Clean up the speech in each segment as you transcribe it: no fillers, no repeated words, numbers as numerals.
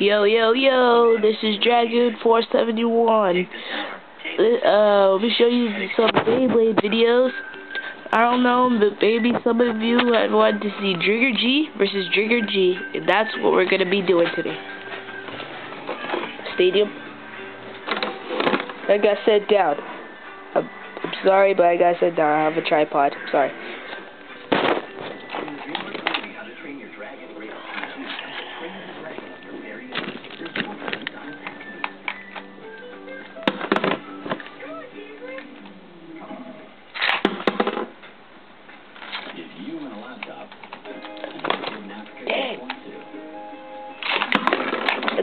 Yo, yo, yo, this is Dragoon471. Let me show you some Beyblade videos. I don't know, but maybe some of you had wanted to see Drigger G versus Drigger G, and that's what we're going to be doing today. Stadium. I got set down. I'm sorry, but I got set down. I have a tripod. I'm sorry.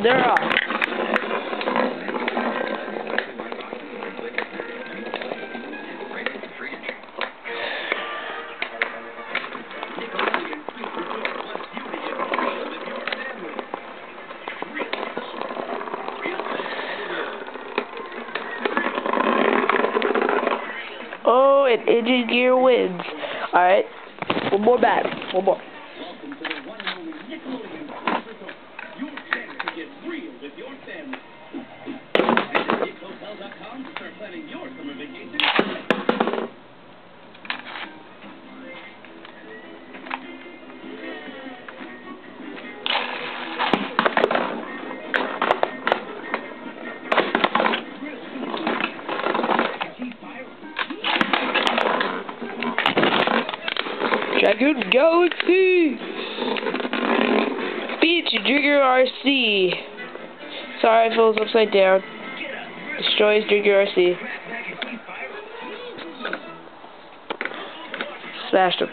They're off. Oh, and Engine Gear wins. Alright, one more battle. One more. With your family. Visit DickHotel.com to start planning your summer vacation. Dragoon Galaxy! Beat Drigger RC! Sorry, I fell upside down. Destroys Drigger RC. Smashed him.